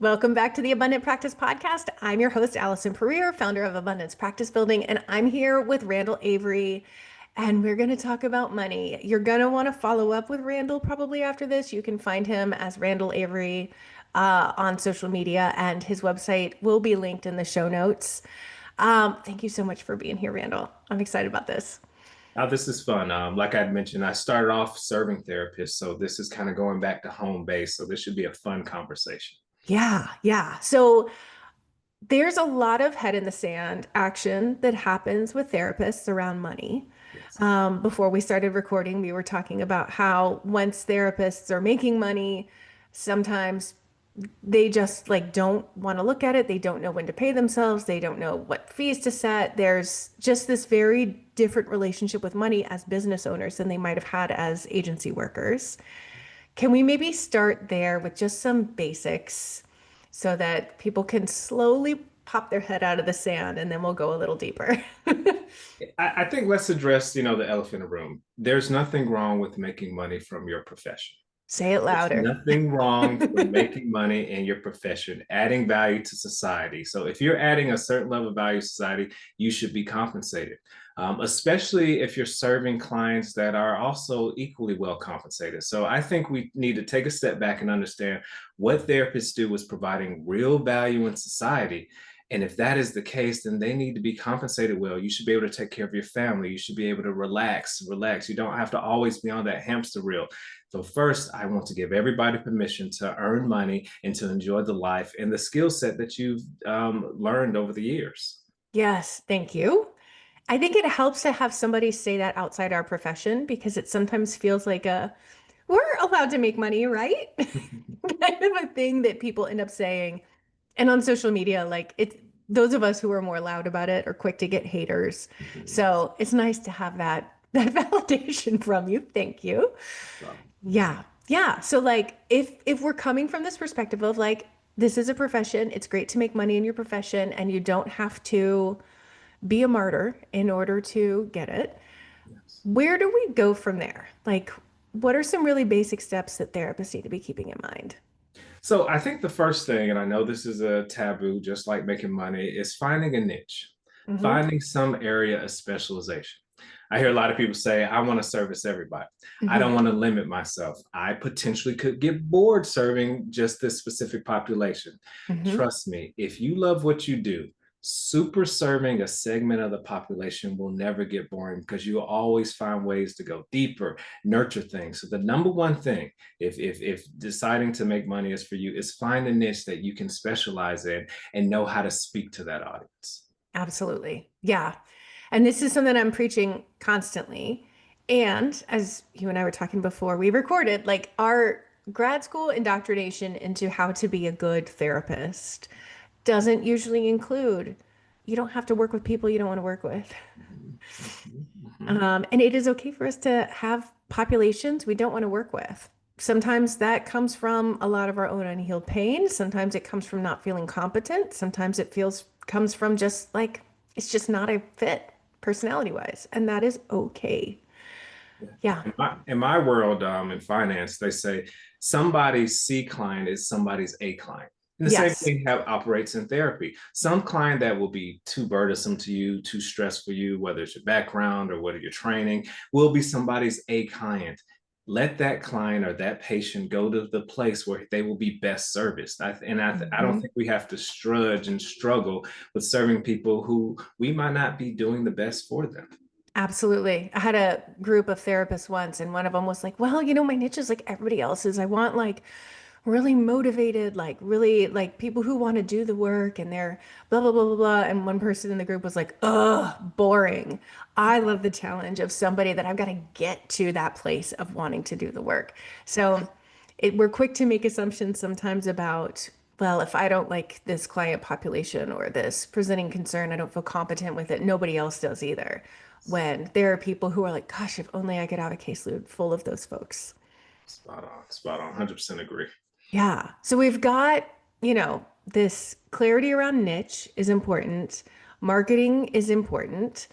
Welcome back to the Abundant Practice Podcast. I'm your host, Allison Pereira, founder of Abundance Practice Building, and I'm here with Randall Avery, and we're going to talk about money. You're going to want to follow up with Randall probably after this. You can find him as Randall Avery on social media, and his website will be linked in the show notes. Thank you so much for being here, Randall. I'm excited about this. Now, this is fun. Like I mentioned, I started off serving therapists, so this is kind of going back to home base. So this should be a fun conversation. Yeah, yeah. So there's a lot of head in the sand action that happens with therapists around money. Yes. Before we started recording, we were talking about how once therapists are making money, sometimes they just like don't want to look at it. They don't know when to pay themselves. They don't know what fees to set. There's just this very different relationship with money as business owners than they might have had as agency workers. Can we maybe start there with just some basics so that people can slowly pop their head out of the sand and then we'll go a little deeper? I think let's address, the elephant in the room. There's nothing wrong with making money from your profession. Say it There's louder. nothing wrong with making money in your profession, adding value to society. So if you're adding a certain level of value to society, you should be compensated, especially if you're serving clients that are also equally well compensated. So I think we need to take a step back and understand what therapists do is providing real value in society. And if that is the case, then they need to be compensated well. You should be able to take care of your family. You should be able to relax. You don't have to always be on that hamster wheel. So first, I want to give everybody permission to earn money and to enjoy the life and the skill set that you've learned over the years. Yes, thank you. I think it helps to have somebody say that outside our profession because it sometimes feels like we're allowed to make money, right? Kind of a thing that people end up saying. And on social media, like those of us who are more loud about it are quick to get haters. So it's nice to have that validation from you. Thank you. Yeah. Yeah. So like if we're coming from this perspective of like this is a profession, it's great to make money in your profession and you don't have to be a martyr in order to get it. Yes. Where do we go from there? Like what are some really basic steps that therapists need to be keeping in mind? So I think the first thing, and I know this is a taboo, just like making money, is finding a niche, Hmm. finding some area of specialization. I hear a lot of people say, I want to service everybody. I Hmm. don't want to limit myself. I potentially could get bored serving just this specific population. Hmm. Trust me, if you love what you do, super serving a segment of the population will never get boring because you'll always find ways to go deeper, nurture things. So the number one thing, if deciding to make money is for you, is find a niche that you can specialize in and know how to speak to that audience. Absolutely. Yeah. And this is something I'm preaching constantly. And as you and I were talking before, we recorded like our grad school indoctrination into how to be a good therapist doesn't usually include you don't have to work with people you don't want to work with. Mhm, mhm, mhm. And it is okay for us to have populations we don't want to work with. Sometimes that comes from a lot of our own unhealed pain. Sometimes it comes from not feeling competent. Sometimes it feels comes from just like it's just not a fit personality wise, and that is okay. Yeah. Yeah. In my world, in finance, they say somebody's C client is somebody's A client. And the same Yes. thing operates in therapy. Some client that will be too burdensome to you, too stressful for you, whether it's your background or whether you're training, will be somebody's A client. Let that client or that patient go to the place where they will be best serviced. I don't Mhm. think we have to strudge and struggle with serving people who we might not be doing the best for them. Absolutely. I had a group of therapists once, and one of them was like, well, my niche is like everybody else's. I want like really motivated, like really like people who want to do the work and they're blah, blah, blah, blah, blah. And one person in the group was like, ugh, boring. I love the challenge of somebody that I've got to get to that place of wanting to do the work. So we're quick to make assumptions sometimes about, well, if I don't like this client population or this presenting concern, I don't feel competent with it. Nobody else does either. When there are people who are like, gosh, if only I could have a caseload full of those folks. Spot on, 100% agree. Yeah. So we've got, this clarity around niche is important. Marketing is important.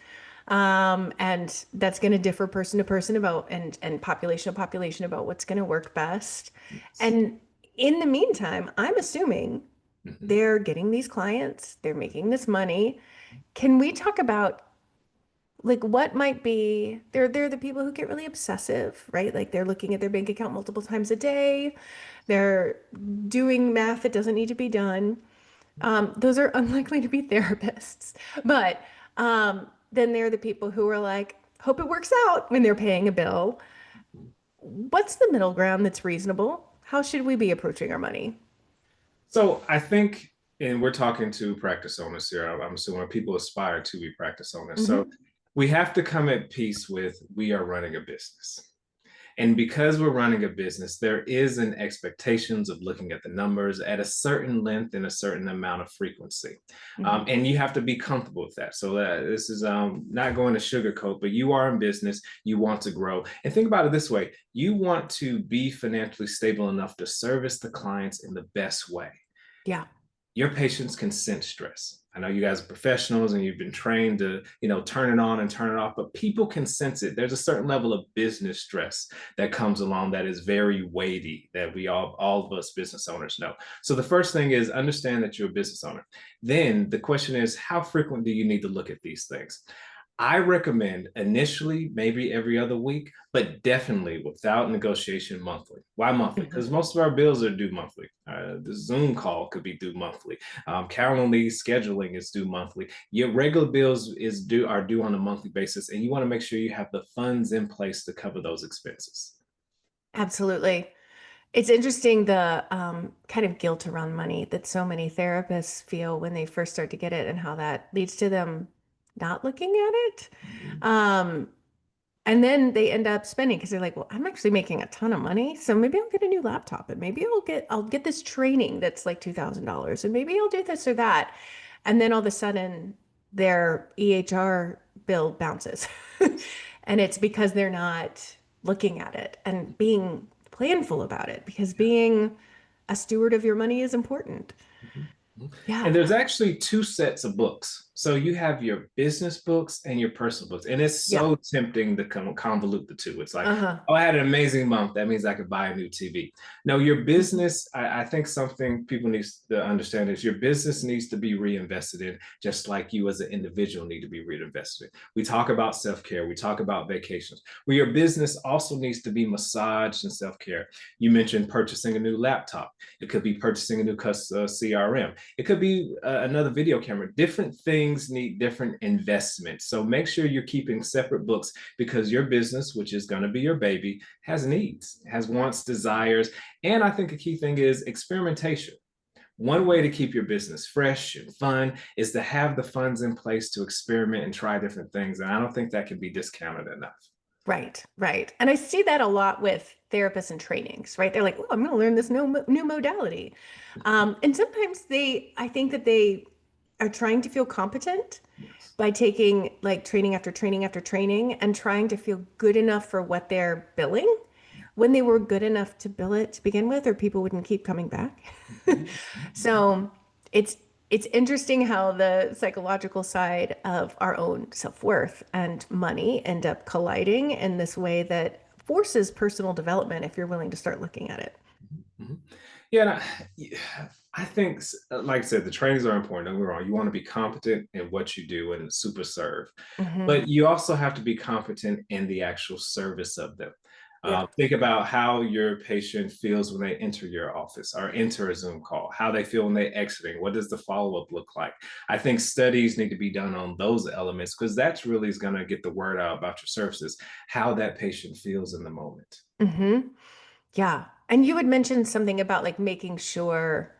And that's going to differ person to person about and population to population about what's going to work best. Yes. And in the meantime, I'm assuming Mhm. They're getting these clients, they're making this money. Can we talk about like what might be they're the people who get really obsessive, right? Like they're looking at their bank account multiple times a day. They're doing math that doesn't need to be done. Those are unlikely to be therapists. But then there are the people who are like, hope it works out when they're paying a bill. What's the middle ground that's reasonable? How should we be approaching our money? So I think, and we're talking to practice owners here. I'm assuming people aspire to be practice owners. So Hmm. we have to come at peace with we are running a business. And because we're running a business, there is an expectations of looking at the numbers at a certain length and a certain amount of frequency. Hmm. And you have to be comfortable with that. So this is not going to sugarcoat, but you are in business, you want to grow. And think about it this way, you want to be financially stable enough to service the clients in the best way. Yeah. Your patients can sense stress. I know you guys are professionals and you've been trained to, turn it on and turn it off, but people can sense it. There's a certain level of business stress that comes along that is very weighty that we all of us business owners know. So the first thing is understand that you're a business owner. Then the question is, how frequent do you need to look at these things? I recommend initially maybe every other week, but definitely without negotiation monthly. Why monthly? Hmm. Because most of our bills are due monthly. The Zoom call could be due monthly. Calendly scheduling is due monthly. Your regular bills are due on a monthly basis, and you want to make sure you have the funds in place to cover those expenses. Absolutely. It's interesting the kind of guilt around money that so many therapists feel when they first start to get it and how that leads to them not looking at it. Mhm. Um, and then they end up spending because they're like, well, I'm actually making a ton of money, so maybe I'll get a new laptop and maybe I'll get this training that's like $2,000 and maybe I'll do this or that. And then all of a sudden their EHR bill bounces. And it's because they're not looking at it and being planful about it because being a steward of your money is important. Mhm. Mhm. And Yeah. there's actually two sets of books. So you have your business books and your personal books. And it's Yeah. so tempting to convolute the two. It's like, Uh-huh. oh, I had an amazing month. That means I could buy a new TV. No, your Mhm. business, I think something people need to understand is your business needs to be reinvested in, just like you as an individual need to be reinvested in. We talk about self-care, we talk about vacations. Well, your business also needs to be massaged in self-care. You mentioned purchasing a new laptop. It could be purchasing a new CRM. It could be another video camera. Different things need different investments. So make sure you're keeping separate books because your business, which is going to be your baby, has needs, has wants, desires. And I think a key thing is experimentation. One way to keep your business fresh and fun is to have the funds in place to experiment and try different things. And I don't think that can be discounted enough. Right, right. And I see that a lot with therapists and trainings, right? They're like, oh, I'm going to learn this new modality. And sometimes I think that they are trying to feel competent Yes. by taking like training after training after training and trying to feel good enough for what they're billing when they were good enough to bill it to begin with, or people wouldn't keep coming back. So it's it's interesting how the psychological side of our own self-worth and money end up colliding in this way that forces personal development if you're willing to start looking at it. Mhm. Yeah, I think, like I said, the trainings are important. Don't get me wrong. You want to be competent in what you do and super serve, Hmm. but you also have to be competent in the actual service of them. Yeah. Think about how your patient feels when they enter your office or enter a Zoom call, how they feel when they exiting. What does the follow up look like? I think studies need to be done on those elements because that's really is going to get the word out about your services, how that patient feels in the moment. Hmm. Yeah. And you had mentioned something about like making sure,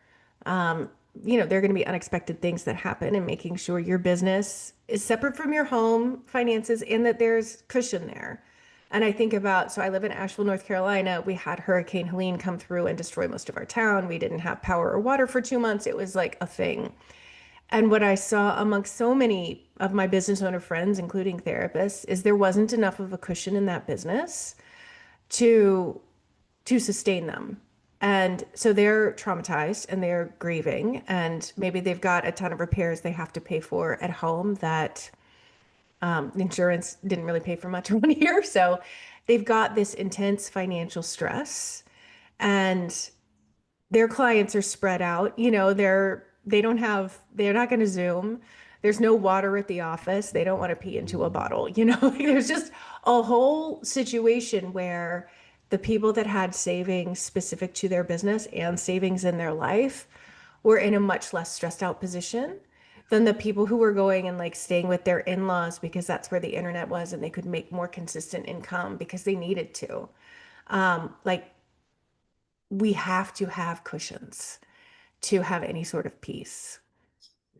um, there are going to be unexpected things that happen and making sure your business is separate from your home finances and that there's cushion there. And I think about, so I live in Asheville, North Carolina. We had Hurricane Helene come through and destroy most of our town. We didn't have power or water for 2 months. It was like a thing. And what I saw amongst so many of my business owner friends, including therapists, is there wasn't enough of a cushion in that business to sustain them. And so they're traumatized and they're grieving, and maybe they've got a ton of repairs they have to pay for at home that insurance didn't really pay for much around here. So they've got this intense financial stress. And their clients are spread out. You know, they're not going to Zoom. There's no water at the office. They don't want to pee into a bottle. You know, like there's just a whole situation where the people that had savings specific to their business and savings in their life were in a much less stressed out position than the people who were going and like staying with their in-laws because that's where the internet was and they could make more consistent income because they needed to. Like we have to have cushions to have any sort of peace.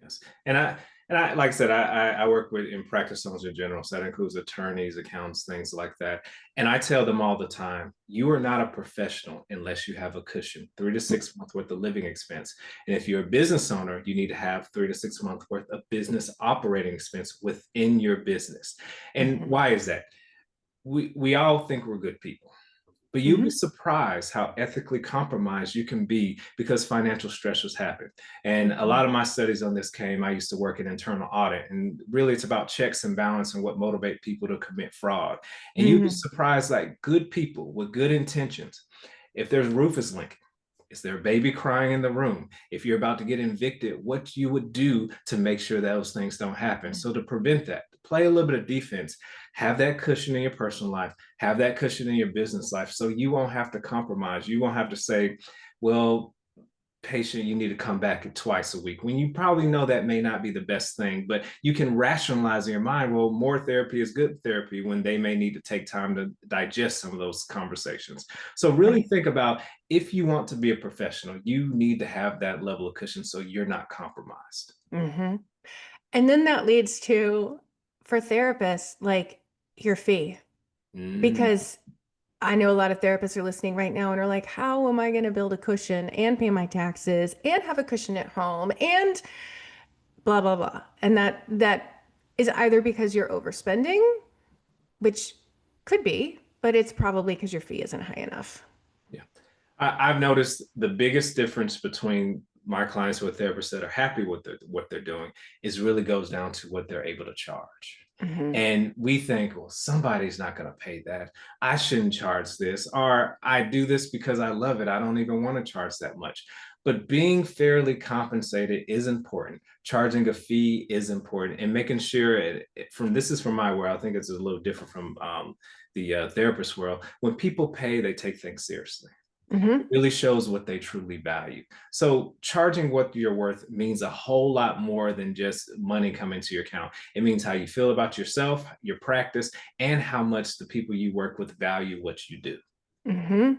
Yes. And I like I said, I work with in practice owners in general. So that includes attorneys, accountants, things like that. And I tell them all the time, you are not a professional unless you have a cushion, 3 to 6 months worth of living expense. And if you're a business owner, you need to have 3 to 6 months worth of business operating expense within your business. And Hmm. why is that? We all think we're good people. But you'll be Hmm. surprised how ethically compromised you can be because financial stressors happen. And a Hmm. lot of my studies on this came, I used to work in internal audit, and really it's about checks and balance and what motivate people to commit fraud. And you'd be Hmm. surprised, like good people with good intentions, if there's Rufus Link, is there a baby crying in the room? If you're about to get evicted, what you would do to make sure those things don't happen. So to prevent that, play a little bit of defense, have that cushion in your personal life, have that cushion in your business life, so you won't have to compromise. You won't have to say, well, patient, you need to come back twice a week when you probably know that may not be the best thing, but you can rationalize in your mind, well, more therapy is good therapy when they may need to take time to digest some of those conversations. So really Right. think about, if you want to be a professional, you need to have that level of cushion so you're not compromised. Hmm. And then that leads to, for therapists, like your fee. Mm, Because I know a lot of therapists are listening right now and are like, how am I going to build a cushion and pay my taxes and have a cushion at home and blah, blah, blah. And that is either because you're overspending, which could be, but it's probably because your fee isn't high enough. yeah. I've noticed the biggest difference between my clients who are therapists that are happy with what they're doing is really goes down to what they're able to charge. Hmm. And we think, well, somebody's not going to pay that. I shouldn't charge this. Or I do this because I love it. I don't even want to charge that much. But being fairly compensated is important. Charging a fee is important, and making sure from this is from my world. I think it's a little different from the therapist world. When people pay, they take things seriously. It Hmm. really shows what they truly value. So charging what you're worth means a whole lot more than just money coming to your account. It means how you feel about yourself, your practice, and how much the people you work with value what you do. Hmm.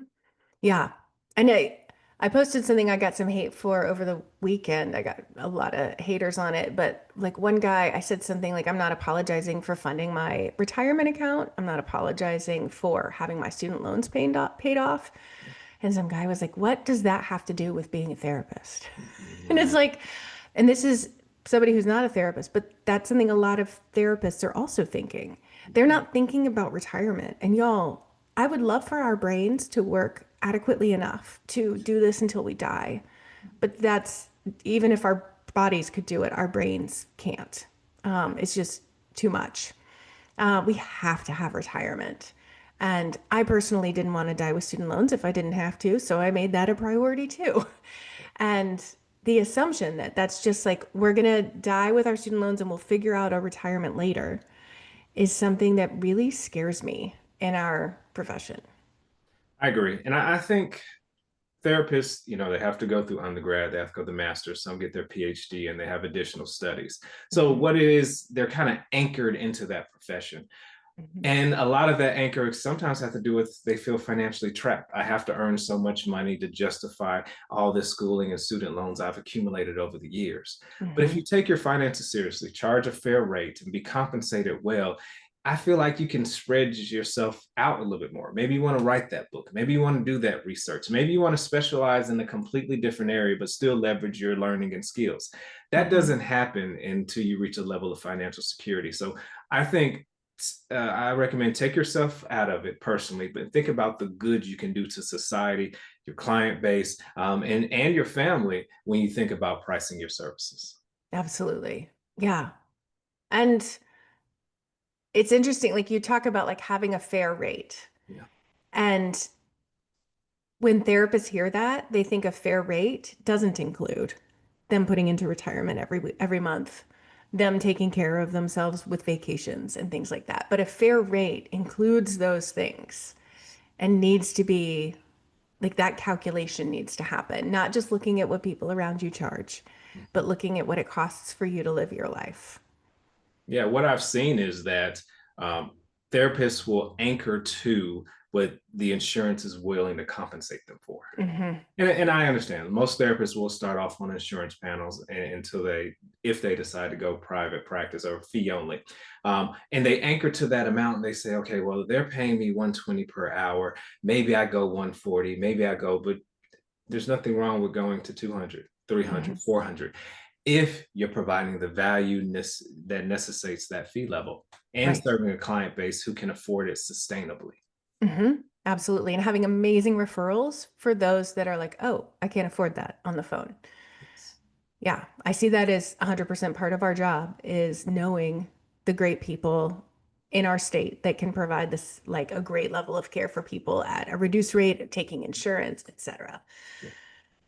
Yeah. And I posted something I got some hate for over the weekend. I got a lot of haters on it, but like one guy, I said something like, I'm not apologizing for funding my retirement account. I'm not apologizing for having my student loans paid off. And some guy was like, what does that have to do with being a therapist? And it's Mhm. like, and this is somebody who's not a therapist, but that's something a lot of therapists are also thinking. They're Yeah. not thinking about retirement. And y'all, I would love for our brains to work adequately enough to do this until we die. But that's even if our bodies could do it, our brains can't. It's just too much. We have to have retirement. And I personally didn't want to die with student loans if I didn't have to. So I made that a priority too. And the assumption that that's just like we're going to die with our student loans and we'll figure out our retirement later is something that really scares me in our profession. I agree. And I think therapists, they have to go through undergrad, they have to go to master's, some get their PhD, and they have additional studies. So Mhm. what it is, they're kind of anchored into that profession. Mhm. And a lot of that anchor sometimes have to do with they feel financially trapped. I have to earn so much money to justify all this schooling and student loans I've accumulated over the years. But if you Mhm. take your finances seriously, charge a fair rate, and be compensated well, I feel like you can spread yourself out a little bit more. Maybe you want to write that book. Maybe you want to do that research. Maybe you want to specialize in a completely different area, but still leverage your learning and skills. That Mhm. doesn't happen until you reach a level of financial security. So I think I recommend take yourself out of it personally, but think about the good you can do to society, your client base, and your family when you think about pricing your services. Absolutely. Yeah. And it's interesting, like you talk about like having a fair rate. Yeah. And when therapists hear that, they think a fair rate doesn't include them putting into retirement every month, them taking care of themselves with vacations and things like that. But a fair rate includes those things and needs to be like that calculation needs to happen, not just looking at what people around you charge, but looking at what it costs for you to live your life. Yeah, what I've seen is that um, therapists will anchor to what the insurance is willing to compensate them for. Hmm. And I understand most therapists will start off on insurance panels until they, if they decide to go private practice or fee only, and they anchor to that amount. And they say, okay, well, they're paying me 120 per hour. Maybe I go 140. Maybe I go, but there's nothing wrong with going to 200, 300, Hmm. 400 if you're providing the value that necessitates that fee level and Right. serving a client base who can afford it sustainably. Hmm. Absolutely. And having amazing referrals for those that are like, oh, I can't afford that on the phone. Yes. Yeah, I see that as 100% part of our job is knowing the great people in our state that can provide this like a great level of care for people at a reduced rate, taking insurance, etc. Yeah.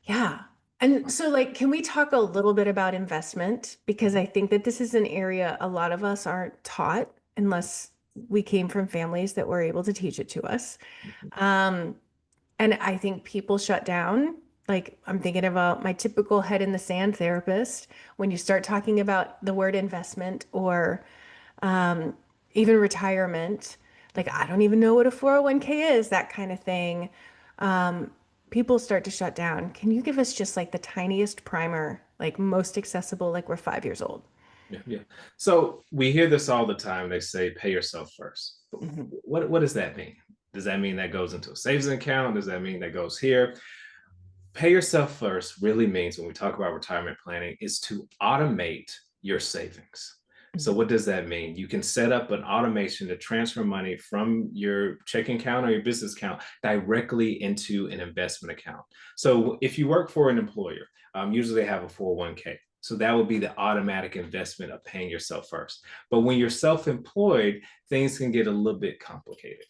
Yeah. And so like can we talk a little bit about investment because Mhm. I think that this is an area a lot of us aren't taught unless we came from families that were able to teach it to us. Mhm. Um, and I think people shut down. Like, I'm thinking about my typical head in the sand therapist. When you start talking about the word investment or um, even retirement, like, I don't even know what a 401(k) is, that kind of thing. Um, People start to shut down. Can you give us just like the tiniest primer, like most accessible, like we're 5 years old? Yeah, yeah. So we hear this all the time. They say pay yourself first. But Mhm. what does that mean? Does that mean that goes into a savings account? Does that mean that goes here? Pay yourself first really means when we talk about retirement planning is to automate your savings. So what does that mean? You can set up an automation to transfer money from your checking account or your business account directly into an investment account. So if you work for an employer, usually they have a 401(k). So that would be the automatic investment of paying yourself first. But when you're self-employed, things can get a little bit complicated.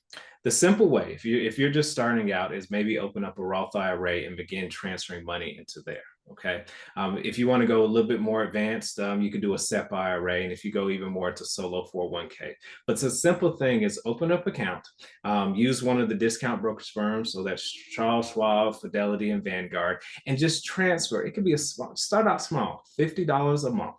The simple way, if you're just starting out, is maybe open up a Roth IRA and begin transferring money into there. Okay. If you want to go a little bit more advanced, you could do a SEP IRA. And if you go even more, it's a solo 401(k). But the simple thing is open up account, use one of the discount brokerage firms. So that's Charles Schwab, Fidelity, and Vanguard, and just transfer. It could be a small, start out small, $50 a month.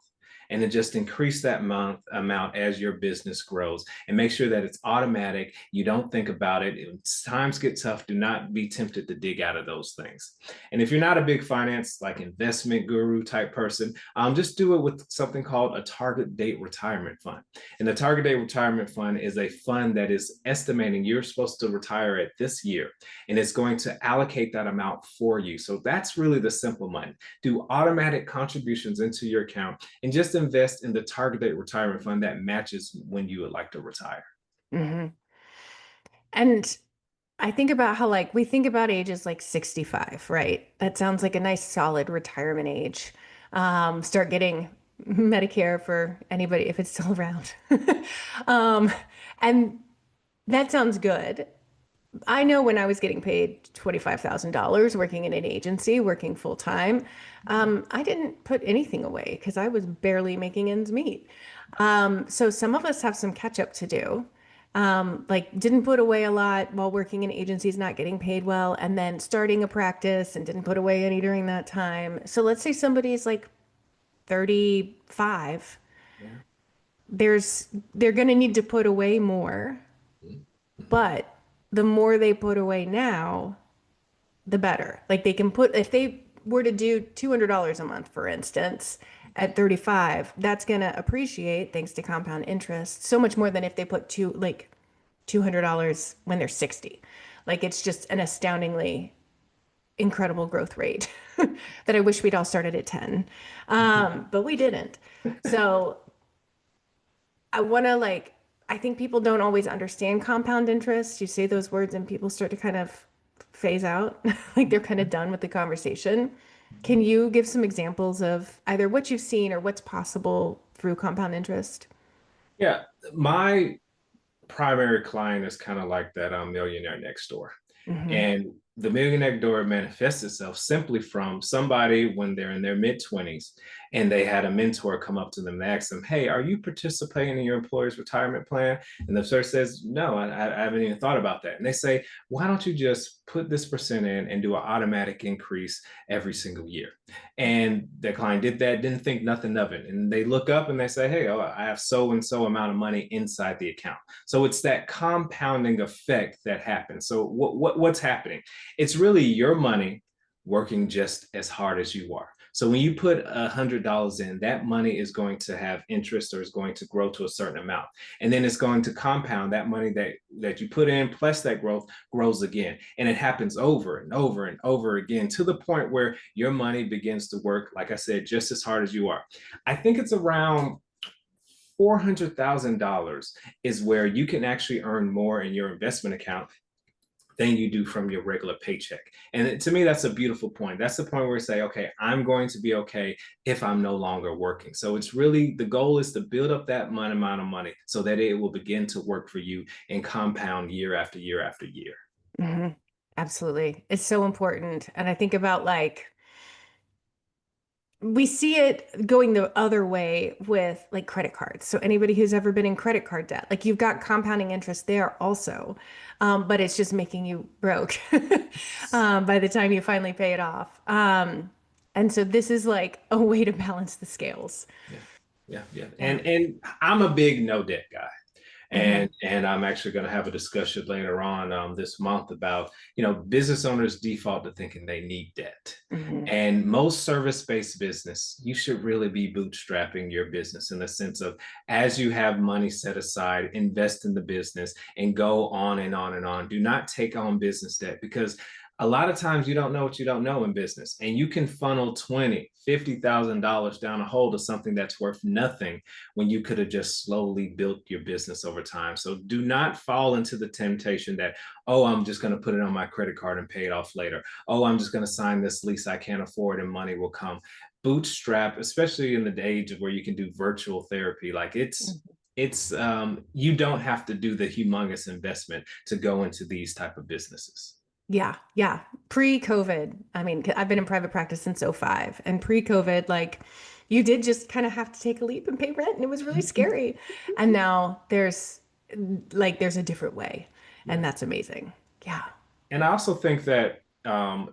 And then just increase that amount as your business grows and make sure that it's automatic. You don't think about it. If times get tough, do not be tempted to dig out of those things. And if you're not a big finance, like investment guru type person, just do it with something called a target date retirement fund. And the target date retirement fund is a fund that is estimating you're supposed to retire at this year, and it's going to allocate that amount for you. So that's really the simple money. Do automatic contributions into your account and just invest in the target date retirement fund that matches when you would like to retire. Hmm. And I think about how like we think about ages like 65, right? That sounds like a nice solid retirement age. Start getting Medicare for anybody if it's still around. Um, and that sounds good. I know when I was getting paid $25,000 working in an agency, working full time, I didn't put anything away because I was barely making ends meet. So some of us have some catch up to do. Like didn't put away a lot while working in agencies, not getting paid well, and then starting a practice and didn't put away any during that time. So let's say somebody's like 35, Yeah. they're going to need to put away more, Mm-hmm. but the more they put away now, the better. Like they can put, if they were to do $200 a month, for instance, at 35, that's going to appreciate thanks to compound interest so much more than if they put $200 when they're 60. Like it's just an astoundingly incredible growth rate that I wish we'd all started at 10. But we didn't. So I want to like, I think people don't always understand compound interest. You say those words and people start to kind of phase out, like they're kind of done with the conversation. Can you give some examples of either what you've seen or what's possible through compound interest? Yeah, my primary client is kind of like that millionaire next door. Hmm. And the millionaire door manifests itself simply from somebody when they're in their mid 20s and they had a mentor come up to them and ask them, "Hey, are you participating in your employer's retirement plan?" And the person says, "No, I haven't even thought about that." And they say, "Why don't you just put this percent in and do an automatic increase every single year?" And the client did that, didn't think nothing of it. And they look up and they say, "Hey, oh, I have so and so amount of money inside the account." So it's that compounding effect that happens. So what's happening? It's really your money working just as hard as you are. So when you put $100 in, that money is going to have interest or is going to grow to a certain amount. And then it's going to compound that money that you put in plus that growth grows again. And it happens over and over and over again to the point where your money begins to work, like I said, just as hard as you are. I think it's around $400,000 is where you can actually earn more in your investment account than you do from your regular paycheck. And to me, that's a beautiful point. That's the point where we say, okay, I'm going to be okay if I'm no longer working. So it's really the goal is to build up that amount of money so that it will begin to work for you and compound year after year after year. Hmm. Absolutely. It's so important. And I think about like, we see it going the other way with like credit cards. So anybody who's ever been in credit card debt, like you've got compounding interest there also, but it's just making you broke by the time you finally pay it off. And so this is like a way to balance the scales. Yeah, yeah, yeah. Yeah. And I'm a big no debt guy. Hmm. And I'm actually going to have a discussion later on this month about business owners default to thinking they need debt, Hmm. and most service-based business you should really be bootstrapping your business in the sense of as you have money set aside, invest in the business and go on and on and on. Do not take on business debt because a lot of times you don't know what you don't know in business, and you can funnel 20 $50,000 down a hole to something that's worth nothing when you could have just slowly built your business over time. So do not fall into the temptation that, oh, I'm just going to put it on my credit card and pay it off later. Oh, I'm just going to sign this lease I can't afford and money will come. Bootstrap, especially in the age of where you can do virtual therapy, like it's you don't have to do the humongous investment to go into these type of businesses. Yeah, yeah. Pre-COVID, I mean, I've been in private practice since '05, and pre-COVID, like you did just kind of have to take a leap and pay rent, and it was really scary. And now there's a different way, Yeah. and that's amazing. Yeah. And I also think that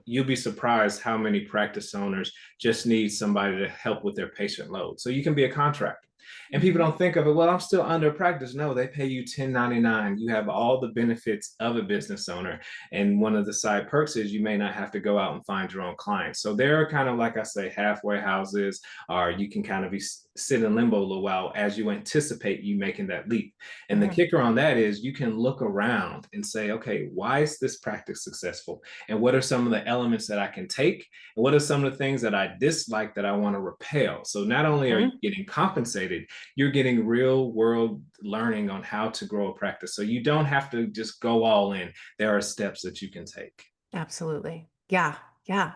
you'll be surprised how many practice owners just need somebody to help with their patient load. So you can be a contractor. And people Hmm. don't think of it, well, I'm still under practice. No, they pay you 1099. You have all the benefits of a business owner. And one of the side perks is you may not have to go out and find your own clients. So there are kind of, like I say, halfway houses, or you can kind of be sit in limbo a little while as you anticipate you making that leap. And the Hmm. kicker on that is you can look around and say, okay, why is this practice successful? And what are some of the elements that I can take? And what are some of the things that I dislike that I want to repel? So not only are you Hmm. getting compensated, you're getting real world learning on how to grow a practice. So you don't have to just go all in. There are steps that you can take. Absolutely. Yeah, yeah.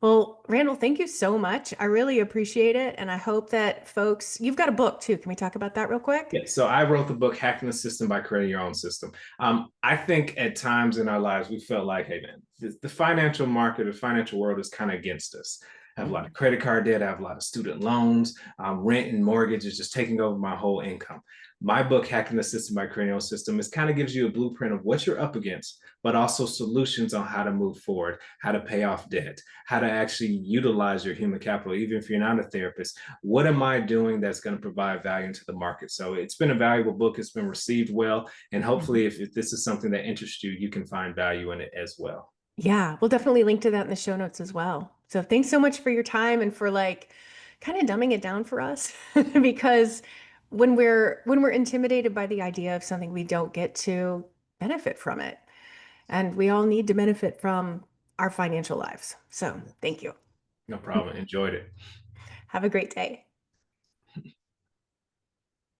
Well, Randall, thank you so much. I really appreciate it, and I hope that folks, you've got a book too. Can we talk about that real quick? Yeah, so I wrote the book Hacking the System by Creating Your Own System. I think at times in our lives we felt like, hey man, the financial market, the financial world is kind of against us. I have a lot of Mhm. credit card debt. I have a lot of student loans. Rent and mortgage is just taking over my whole income. My book, Hacking the System by Creating Your Own System, is kind of gives you a blueprint of what you're up against, but also solutions on how to move forward, how to pay off debt, how to actually utilize your human capital, even if you're not a therapist. What am I doing that's going to provide value into the market? So it's been a valuable book. It's been received well. And Mhm. hopefully, if this is something that interests you, you can find value in it as well. Yeah, we'll definitely link to that in the show notes as well. So thanks so much for your time and for like kind of dumbing it down for us because when we're intimidated by the idea of something, we don't get to benefit from it. And we all need to benefit from our financial lives. So thank you. No problem. Enjoyed it. Have a great day.